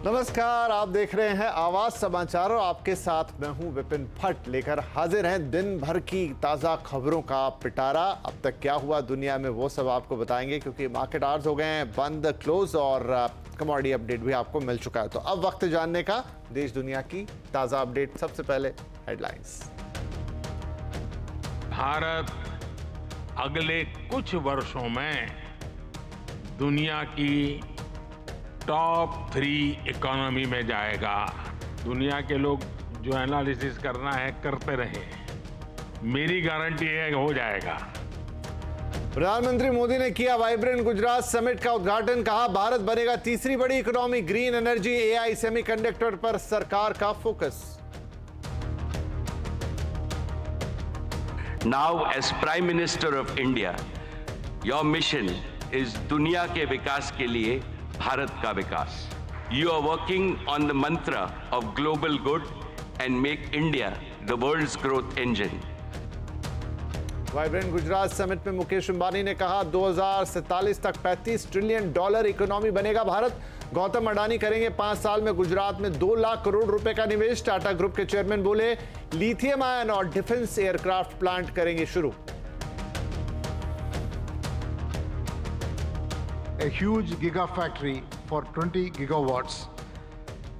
नमस्कार, आप देख रहे हैं आवाज समाचार और आपके साथ मैं हूं विपिन भट्ट। लेकर हाजिर हैं दिन भर की ताज़ा खबरों का पिटारा। अब तक क्या हुआ दुनिया में वो सब आपको बताएंगे, क्योंकि मार्केट आवर्स हो गए हैं बंद, क्लोज और कमोडिटी अपडेट भी आपको मिल चुका है। तो अब वक्त जानने का देश दुनिया की ताज़ा अपडेट। सबसे पहले हेडलाइंस। भारत अगले कुछ वर्षों में दुनिया की टॉप 3 इकोनॉमी में जाएगा। दुनिया के लोग जो एनालिसिस करना है करते रहे, मेरी गारंटी है हो जाएगा। प्रधानमंत्री मोदी ने किया वाइब्रेंट गुजरात समिट का उद्घाटन। कहा भारत बनेगा तीसरी बड़ी economy. Green energy, AI, semiconductor पर सरकार का focus. Now, as Prime Minister of India, your mission is दुनिया के विकास के लिए भारत का विकास। You are working on the mantra of global good and make India the world's growth engine. Vibrant Gujarat summit में मुकेश अंबानी ने कहा 2047 तक $35 ट्रिलियन इकोनॉमी बनेगा भारत। गौतम अडानी करेंगे 5 साल में गुजरात में 2 लाख करोड़ रुपए का निवेश। टाटा ग्रुप के चेयरमैन बोले लिथियम आयन और डिफेंस एयरक्राफ्ट प्लांट करेंगे शुरू। A huge gigafactory for 20 gigawatts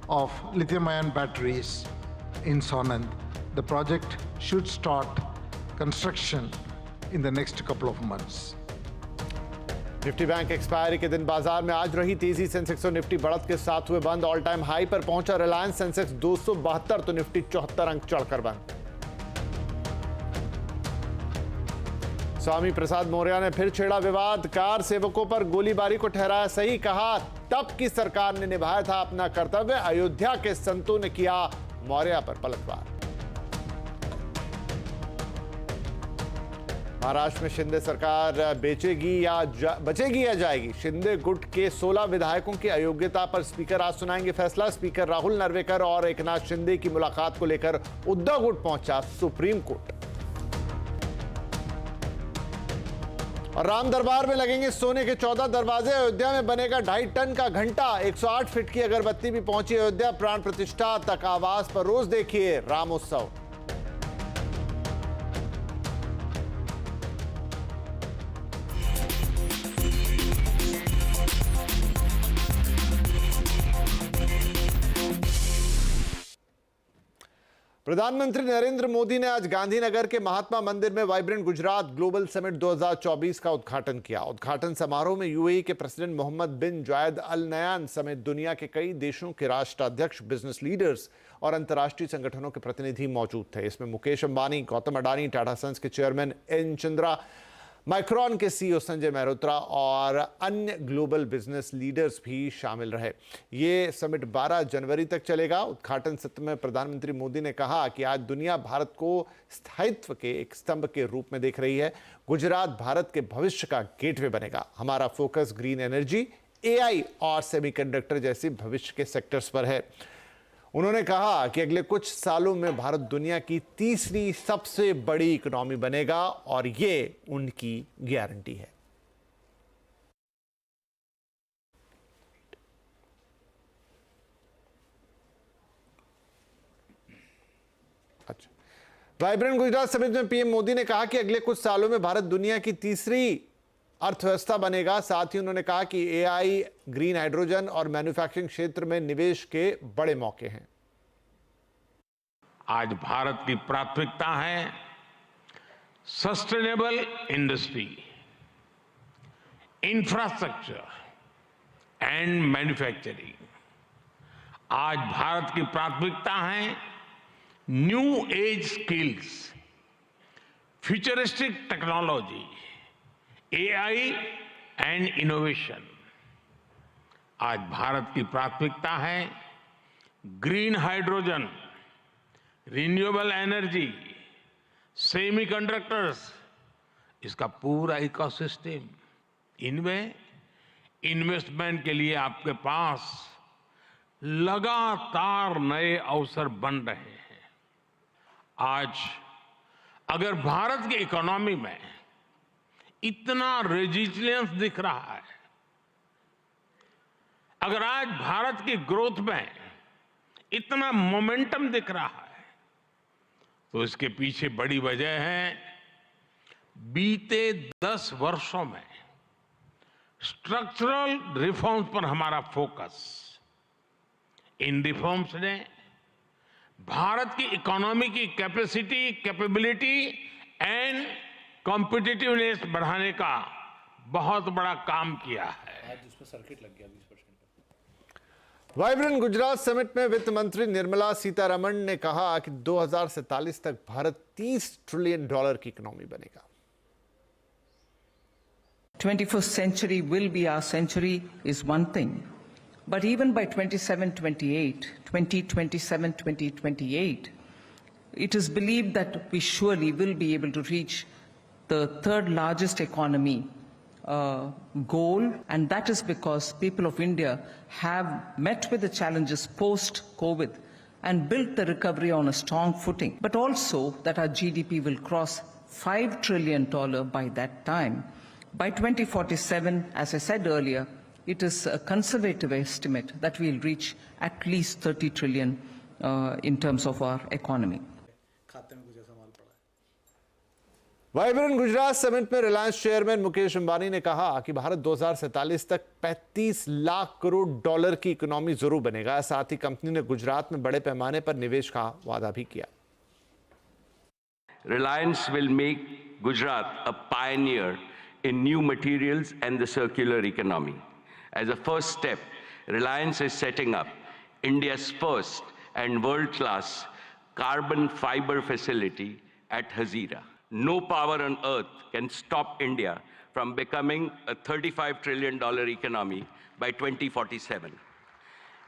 of lithium-ion batteries in Sonand. The project should start construction in the next couple of months. Nifty bank expiry के दिन बाजार में आज रही तेजी। सेंसेक्स और निफ्टी बढ़त के साथ हुए बंद। ऑल टाइम हाई पर पहुंचा रिलायंस। सेंसेक्स 272 तो निफ्टी 74 अंक चढ़कर बंद। स्वामी प्रसाद मौर्य ने फिर छेड़ा विवाद। कार सेवकों पर गोलीबारी को ठहराया सही। कहा तब की सरकार ने निभाया था अपना कर्तव्य। अयोध्या के संतों ने किया मौर्य पर पलटवार। महाराष्ट्र में शिंदे सरकार बचेगी या जाएगी। शिंदे गुट के 16 विधायकों की अयोग्यता पर स्पीकर आज सुनाएंगे फैसला। स्पीकर राहुल नरवेकर और एकनाथ शिंदे की मुलाकात को लेकर उद्धव गुट पहुंचा सुप्रीम कोर्ट। और राम दरबार में लगेंगे सोने के 14 दरवाजे। अयोध्या में बनेगा 2.5 टन का घंटा। 108 फीट की अगरबत्ती भी पहुंची अयोध्या। प्राण प्रतिष्ठा तक आवास पर रोज देखिए रामोत्सव। प्रधानमंत्री नरेंद्र मोदी ने आज गांधीनगर के महात्मा मंदिर में वाइब्रेंट गुजरात ग्लोबल समिट 2024 का उद्घाटन किया। उद्घाटन समारोह में यूएई के प्रेसिडेंट मोहम्मद बिन जायद अल नयान समेत दुनिया के कई देशों के राष्ट्राध्यक्ष, बिजनेस लीडर्स और अंतर्राष्ट्रीय संगठनों के प्रतिनिधि मौजूद थे। इसमें मुकेश अंबानी, गौतम अडानी, टाटा सन्स के चेयरमैन एन चंद्रा, माइक्रॉन के सीईओ संजय मेहरोत्रा और अन्य ग्लोबल बिजनेस लीडर्स भी शामिल रहे। ये समिट 12 जनवरी तक चलेगा। उद्घाटन सत्र में प्रधानमंत्री मोदी ने कहा कि आज दुनिया भारत को स्थायित्व के एक स्तंभ के रूप में देख रही है। गुजरात भारत के भविष्य का गेटवे बनेगा। हमारा फोकस ग्रीन एनर्जी, एआई और सेमीकंडक्टर जैसे भविष्य के सेक्टर्स पर है। उन्होंने कहा कि अगले कुछ सालों में भारत दुनिया की तीसरी सबसे बड़ी इकोनॉमी बनेगा और ये उनकी गारंटी है। अच्छा, वाइब्रेंट गुजरात समिट में पीएम मोदी ने कहा कि अगले कुछ सालों में भारत दुनिया की तीसरी अर्थव्यवस्था बनेगा। साथ ही उन्होंने कहा कि एआई, ग्रीन हाइड्रोजन और मैन्युफैक्चरिंग क्षेत्र में निवेश के बड़े मौके हैं। आज भारत की प्राथमिकता है sustainable industry, infrastructure and manufacturing. आज भारत की प्राथमिकता है new age skills, futuristic technology, AI and innovation. आज भारत की प्राथमिकता है green hydrogen, renewable energy, semiconductors, इसका पूरा इकोसिस्टम। इनमें इन्वेस्टमेंट के लिए आपके पास लगातार नए अवसर बन रहे हैं। आज अगर भारत की इकोनॉमी में इतना रेजिलियंस दिख रहा है, अगर आज भारत की ग्रोथ में इतना मोमेंटम दिख रहा है तो इसके पीछे बड़ी वजह है बीते 10 वर्षों में स्ट्रक्चरल रिफॉर्म्स पर हमारा फोकस। इन रिफॉर्म्स ने भारत की इकोनॉमी की कैपेसिटी, कैपेबिलिटी एंड कॉम्पिटिटिवनेस बढ़ाने का बहुत बड़ा काम किया है। वाइब्रेंट गुजरात समिट में वित्त मंत्री निर्मला सीतारमण ने कहा कि 2047 तक भारत $30 ट्रिलियन की इकोनॉमी बनेगा। 21st century will be our century is one thing, but even by 2027-28, it is believed that we surely will be able to reach the third largest economy goal, and that is because people of India have met with the challenges post-COVID and built the recovery on a strong footing, but also that our GDP will cross $5 trillion by that time. By 2047, as I said earlier, it is a conservative estimate that we'll reach at least 30 trillion in terms of our economy. Vibrant Gujarat summit में Reliance chairman Mukesh Ambani ने कहा कि भारत 2047 तक $35 लाख करोड़ की economy जरूर बनेगा। साथ ही company ने गुजरात में बड़े पैमाने पर निवेश का वादा भी किया। Reliance will make Gujarat a pioneer in new materials and the circular economy. As a first step, Reliance is setting up India's first and world-class carbon fiber facility at Hazira. No power on earth can stop India from becoming a $35 trillion economy by 2047.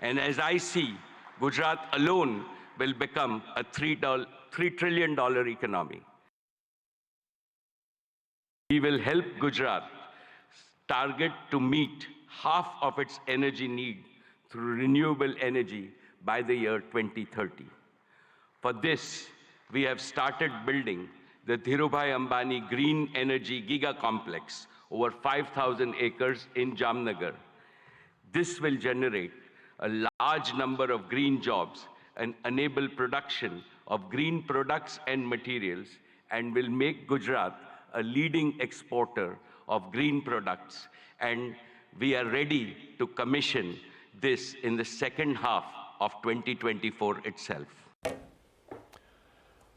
And as I see, Gujarat alone will become a $3 trillion economy. We will help Gujarat target to meet half of its energy need through renewable energy by the year 2030. For this, we have started building the Dhirubhai Ambani Green Energy Giga Complex, over 5,000 acres in Jamnagar. This will generate a large number of green jobs and enable production of green products and materials, and will make Gujarat a leading exporter of green products. And we are ready to commission this in the second half of 2024 itself.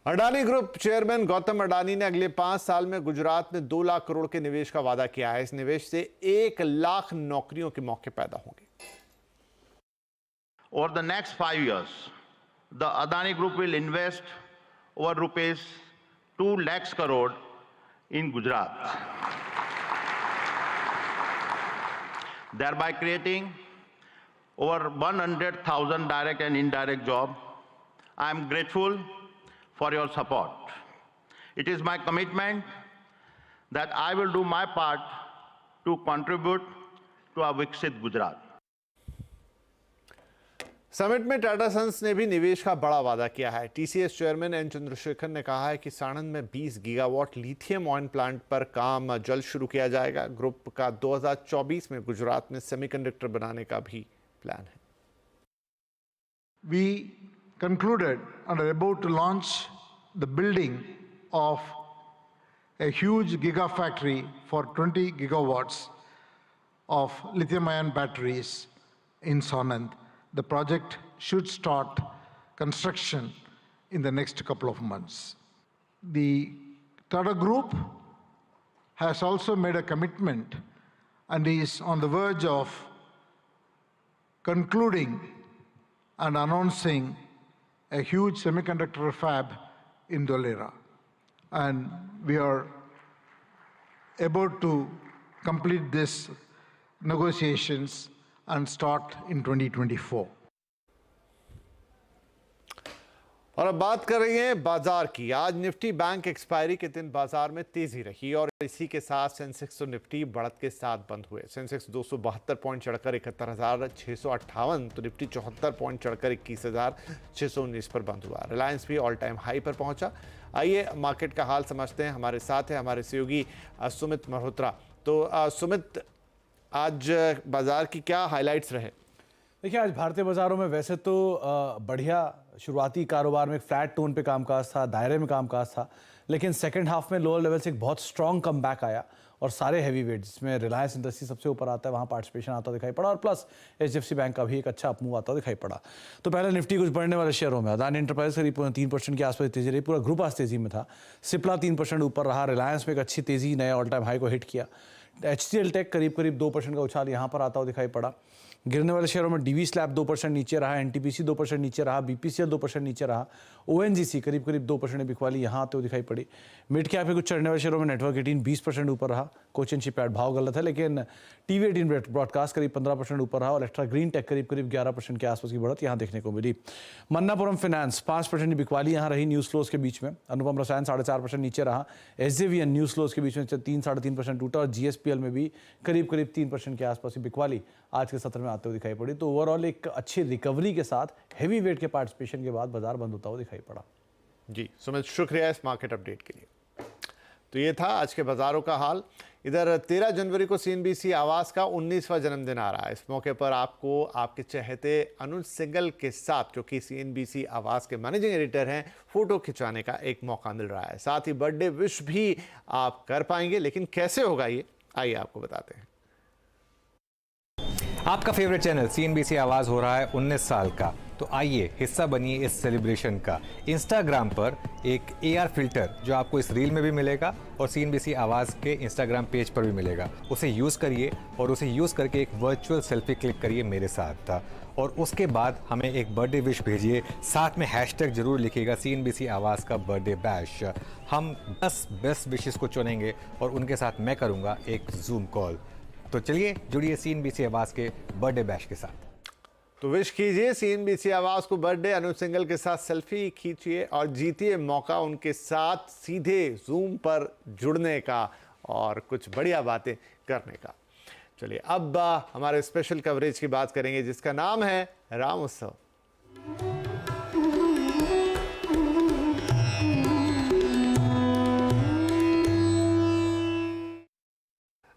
Adani group chairman Gautam Adani ने अगले 5 साल में गुजरात में 2 लाख करोड़ के निवेश का वादा किया है। इस निवेश से 1 लाख नौकरियों के मौके पैदा होंगे। Over the next 5 years, the Adani Group will invest over rupees 2 lakhs crore in Gujarat, thereby creating over 100,000 direct and indirect jobs. I am grateful for your support. It is my commitment that I will do my part to contribute to a Viksit Gujarat. Summit में Tata sons ने भी निवेश का बड़ा वादा किया है। TCS chairman N Chandrashekhar ने कहा है कि साणंद में 20 गीगावाट लिथियम आयन प्लांट पर काम जल्द शुरू किया जाएगा। ग्रुप का 2024 में गुजरात में सेमीकंडक्टर बनाने का भी प्लान है। We concluded and are about to launch the building of a huge gigafactory for 20 gigawatts of lithium-ion batteries in Sanand. The project should start construction in the next couple of months. The Tata Group has also made a commitment and is on the verge of concluding and announcing a huge semiconductor fab in Dholera. And we are about to complete these negotiations and start in 2024. और अब बात कर रही हैं बाजार की। आज Nifty bank expiry के दिन बाजार में तेजी रही और इसी के साथ सेंसेक्स और निफ्टी बढ़त के साथ बंद हुए। सेंसेक्स 272 पॉइंट चढ़कर 71,658, तो निफ्टी 74 पॉइंट चढ़कर 21,619 पर बंद हुआ। रिलायंस भी ऑल टाइम हाई पर पहुंचा। आइए मार्केट का हाल समझते हैं। हमारे साथ है हमारे सहयोगी सुमित मल्होत्रा। तो सुमित, आज बाजार की क्या हाइलाइट्स रहे? देखिए, आज भारतीय बाजारों में वैसे तो बढ़िया शुरुआती कारोबार में एक फ्लैट टोन पे कामकाज था, दायरे में कामकाज था, लेकिन सेकंड हाफ में लोअर लेवल से एक बहुत स्ट्रॉन्ग कमबैक आया और सारे हैवी वेट जिसमें रिलायंस इंडस्ट्री सबसे ऊपर आता है वहाँ पार्टिसिपेशन आता दिखाई पड़ा और प्लस HDFC बैंक का भी एक अच्छा अपमूव आता दिखाई पड़ा। तो पहले निफ्टी कुछ बढ़ने वाले शेयरों में अदानी एंटरप्राइज करीब 3% के आसपास तेजी रही, पूरा ग्रुप आज तेजी में था। सिप्ला 3% ऊपर रहा, रिलायंस में एक अच्छी तेजी नए ऑल टाइम हाई को हिट किया। HCL टेक करीब 2% का उछाल यहाँ पर आता हुआ दिखाई पड़ा। गिरने वाले शेयरों में DV स्लैब 2% नीचे रहा, NTPC 2% नीचे रहा, BPCL 2% नीचे रहा, ONGC करीब 2% बिकवाली यहाँ आते हुए दिखाई पड़ी। मिड कैप में कुछ चढ़ने वाले शेयरों में नेटवर्क 18 20% ऊपर रहा, कोचिन शिपयार्ड भाव गलत है, लेकिन TV18 ब्रॉडकास्ट करीब 15% ऊपर रहा और इलेक्ट्रा ग्रीन टेक करीब 11% के आसपास की बढ़त यहाँ देखने को मिली। मन्नापुरम फाइनेंस 5% की बिकवाली यहाँ रही न्यूज फ्लोज के बीच में। अनुपम रसायन 4.5% नीचे रहा। SJVN न्यूज फ्लोज के बीच में 3-3.5% टूटा और GSPL में भी करीब 3% के आसपास की बिकवाली आज के सत्र में आते हुए दिखाई पड़ी। तो ओवरऑल एक अच्छी रिकवरी के साथ हैवी वेट के पार्टिसिपेशन के बाद बाजार बंद होता हुआ दिखाई पड़ा। जी सुमित, शुक्रिया इस मार्केट अपडेट के लिए। तो ये था आज के बाजारों का हाल। इधर 13 जनवरी को CNBC आवाज का 19वां जन्मदिन आ रहा है। इस मौके पर आपको आपके चहेते अनुज सिंगल के साथ, जो कि CNBC आवाज के मैनेजिंग एडिटर हैं, फोटो खिंचवाने का एक मौका मिल रहा है। साथ ही बर्थडे विश भी आप कर पाएंगे, लेकिन कैसे होगा ये आइए आपको बताते हैं। आपका फेवरेट चैनल CNBC आवाज हो रहा है 19 साल का, तो आइए हिस्सा बनिए इस सेलिब्रेशन का। इंस्टाग्राम पर एक AR फिल्टर जो आपको इस रील में भी मिलेगा और CNBC आवाज के इंस्टाग्राम पेज पर भी मिलेगा, उसे यूज़ करिए और उसे यूज़ करके एक वर्चुअल सेल्फी क्लिक करिए मेरे साथ और उसके बाद हमें एक बर्थडे विश भेजिए। साथ में हैशटैग जरूर लिखिएगा CNBC आवाज़ का बर्थडे बैश। हम 10 बेस्ट विशेस को चुनेंगे और उनके साथ मैं करूँगा एक जूम कॉल। तो चलिए जुड़िए CNBC आवाज़ के बर्थडे बैश के साथ। तो विश कीजिए CNBC आवाज को बर्थडे, अनुज सिंगल के साथ सेल्फी खींचिए और जीतिए मौका उनके साथ सीधे जूम पर जुड़ने का और कुछ बढ़िया बातें करने का। चलिए अब हमारे स्पेशल कवरेज की बात करेंगे जिसका नाम है राम उत्सव।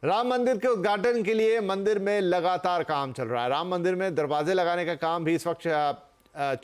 राम मंदिर के उद्घाटन के लिए मंदिर में लगातार काम चल रहा है। राम मंदिर में दरवाजे लगाने का काम भी इस वक्त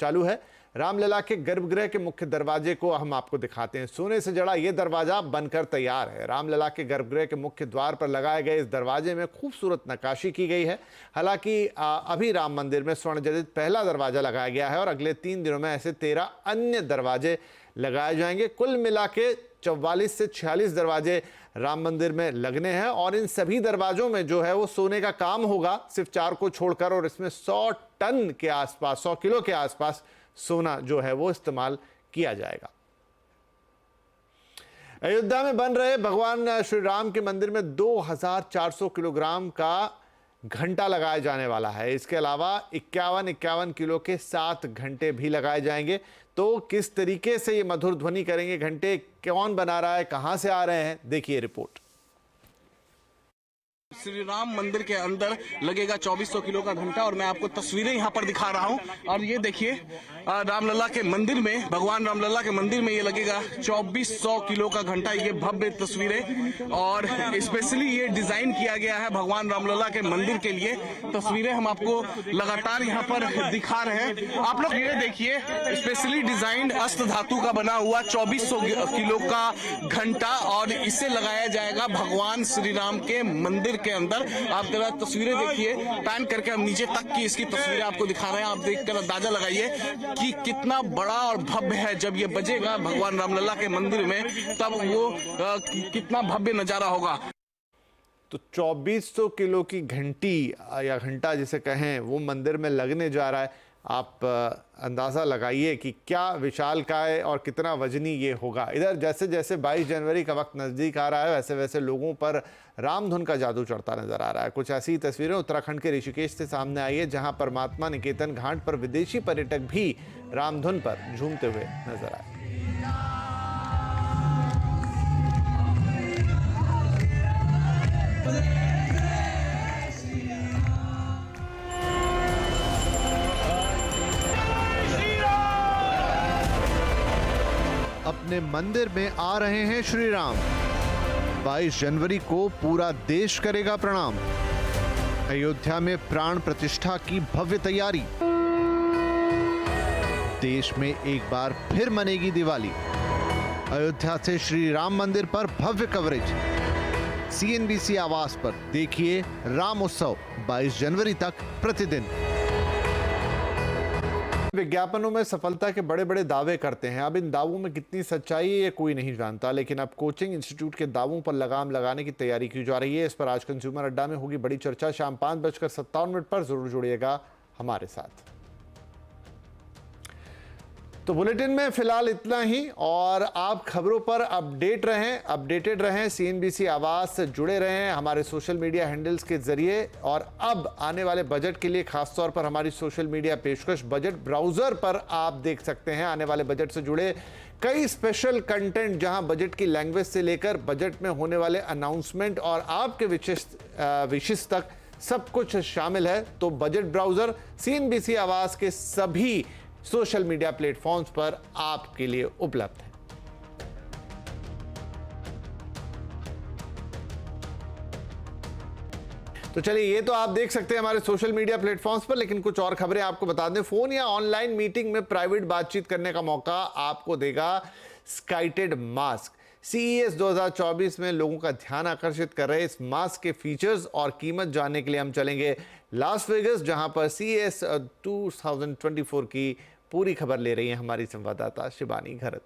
चालू है। रामलला के गर्भगृह के मुख्य दरवाजे को हम आपको दिखाते हैं। सोने से जड़ा ये दरवाजा बनकर तैयार है। रामलला के गर्भगृह के मुख्य द्वार पर लगाए गए इस दरवाजे में खूबसूरत नक्काशी की गई है। हालांकि अभी राम मंदिर में स्वर्ण जडित पहला दरवाजा लगाया गया है और अगले 3 दिनों में ऐसे 13 अन्य दरवाजे लगाए जाएंगे। कुल मिला के 44 से 46 दरवाजे राम मंदिर में लगने हैं और इन सभी दरवाजों में जो है वो सोने का काम होगा, सिर्फ 4 को छोड़कर, और इसमें 100 टन के आसपास, 100 किलो के आसपास सोना जो है वो इस्तेमाल किया जाएगा। अयोध्या में बन रहे भगवान श्री राम के मंदिर में 2400 किलोग्राम का घंटा लगाया जाने वाला है। इसके अलावा 51 किलो के 7 घंटे भी लगाए जाएंगे। तो किस तरीके से ये मधुर ध्वनि करेंगे घंटे, कौन बना रहा है, कहां से आ रहे हैं, देखिए रिपोर्ट। श्री राम मंदिर के अंदर लगेगा 2400 किलो का घंटा और मैं आपको तस्वीरें यहाँ पर दिखा रहा हूँ। और ये देखिए रामलला के मंदिर में, भगवान रामलला के मंदिर में ये लगेगा 2400 किलो का घंटा। ये भव्य तस्वीरें और स्पेशली ये डिजाइन किया गया है भगवान रामलला के मंदिर के लिए। तस्वीरें हम आपको लगातार यहाँ पर दिखा रहे हैं। आप लोग ये देखिए, स्पेशली डिजाइन अष्ट धातु का बना हुआ 2400 किलो का घंटा और इसे लगाया जाएगा भगवान श्री राम के मंदिर के अंदर। आप जरा तस्वीरें देखिए, पैन करके हम नीचे तक की इसकी तस्वीरें आपको दिखा रहे हैं। आप देखकर अंदाजा लगाइए कि कितना बड़ा और भव्य है। जब ये बजेगा भगवान रामलला के मंदिर में तब वो कितना भव्य नजारा होगा। तो 2400 किलो की घंटी या घंटा जिसे कहें वो मंदिर में लगने जा रहा है। आप अंदाज़ा लगाइए कि क्या विशालकाय और कितना वजनी ये होगा। इधर जैसे जैसे 22 जनवरी का वक्त नज़दीक आ रहा है वैसे वैसे लोगों पर रामधुन का जादू चढ़ता नजर आ रहा है। कुछ ऐसी तस्वीरें उत्तराखंड के ऋषिकेश से सामने आई है जहां परमात्मा निकेतन घाट पर विदेशी पर्यटक भी रामधुन पर झूमते हुए नजर आए। अपने मंदिर में आ रहे हैं श्री राम। 22 जनवरी को पूरा देश करेगा प्रणाम। अयोध्या में प्राण प्रतिष्ठा की भव्य तैयारी। देश में एक बार फिर मनेगी दिवाली। अयोध्या से श्री राम मंदिर पर भव्य कवरेज। CNBC आवास पर देखिए राम उत्सव 22 जनवरी तक प्रतिदिन। विज्ञापनों में सफलता के बड़े बड़े दावे करते हैं। अब इन दावों में कितनी सच्चाई है ये कोई नहीं जानता, लेकिन अब कोचिंग इंस्टीट्यूट के दावों पर लगाम लगाने की तैयारी की जा रही है। इस पर आज कंज्यूमर अड्डा में होगी बड़ी चर्चा। शाम 5:57 पर जरूर जुड़िएगा हमारे साथ। तो बुलेटिन में फिलहाल इतना ही, और आप खबरों पर अपडेटेड रहें, CNBC आवाज से जुड़े रहें हमारे सोशल मीडिया हैंडल्स के जरिए। और अब आने वाले बजट के लिए खासतौर पर हमारी सोशल मीडिया पेशकश बजट ब्राउजर पर आप देख सकते हैं आने वाले बजट से जुड़े कई स्पेशल कंटेंट, जहां बजट की लैंग्वेज से लेकर बजट में होने वाले अनाउंसमेंट और आपके विशेष तक सब कुछ शामिल है। तो बजट ब्राउजर CNBC आवाज के सभी सोशल मीडिया प्लेटफॉर्म्स पर आपके लिए उपलब्ध है। तो चलिए, ये तो आप देख सकते हैं हमारे सोशल मीडिया प्लेटफॉर्म्स पर, लेकिन कुछ और खबरें आपको बता दें। फोन या ऑनलाइन मीटिंग में प्राइवेट बातचीत करने का मौका आपको देगा स्काइटेड मास्क। CES 2024 में लोगों का ध्यान आकर्षित कर रहे इस मास्क के फीचर्स और कीमत जानने के लिए हम चलेंगे लास वेगस, जहां पर CES 2024 की पूरी खबर ले रही है हमारी संवाददाता Shivani Gharat.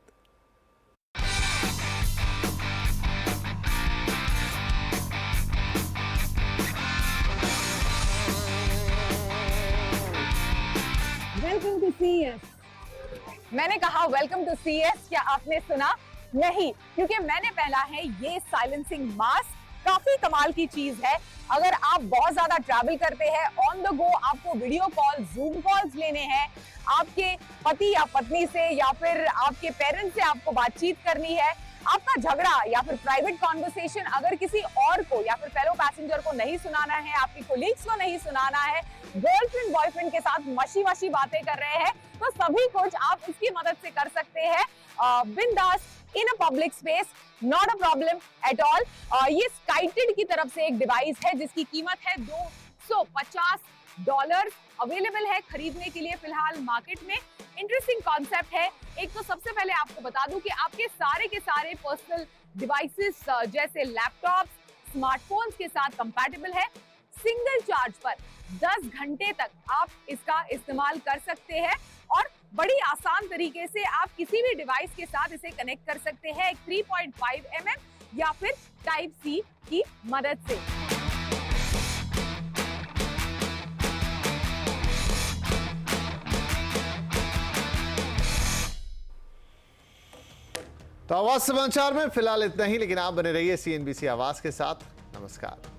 Welcome to CES। मैंने कहा वेलकम टू CES, क्या आपने सुना? नहीं, क्योंकि मैंने पहना है ये साइलेंसिंग मास्क। काफी कमाल की चीज है। अगर आप बहुत ज्यादा ट्रैवल करते हैं, ऑन द गो आपको वीडियो कॉल, जूम कॉल्स लेने हैं, आपके पति या पत्नी से या फिर आपके पेरेंट्स से आपको बातचीत करनी है, आपका झगड़ा या फिर प्राइवेट कॉन्वर्सेशन अगर किसी और को या फिर फेलो पैसेंजर को नहीं सुनाना है, आपके कोलीग्स को नहीं सुनाना है, गर्लफ्रेंड बॉयफ्रेंड के साथ मशी बातें कर रहे हैं, तो सभी कुछ आप इसकी मदद से कर सकते हैं बिंदास in a public space. Not a problem at all. ये स्काइटेड की तरफ से एक डिवाइस है जिसकी कीमत है $250। अवेलेबल है खरीदने के लिए फिलहाल मार्केट में। इंटरेस्टिंग कॉन्सेप्ट है। एक तो सबसे पहले आपको बता दूं कि आपके सारे के सारे पर्सनल डिवाइसेस जैसे लैपटॉप, स्मार्टफोन्स के साथ कंपैटिबल है। सिंगल चार्ज पर 10 घंटे तक आप इसका इस्तेमाल कर सकते हैं और बड़ी आसान तरीके से आप किसी भी डिवाइस के साथ इसे कनेक्ट कर सकते हैं 3.5 mm या फिर Type-C की मदद से। तो आवाज समाचार में फिलहाल इतना ही, लेकिन आप बने रहिए CNBC आवाज के साथ। नमस्कार।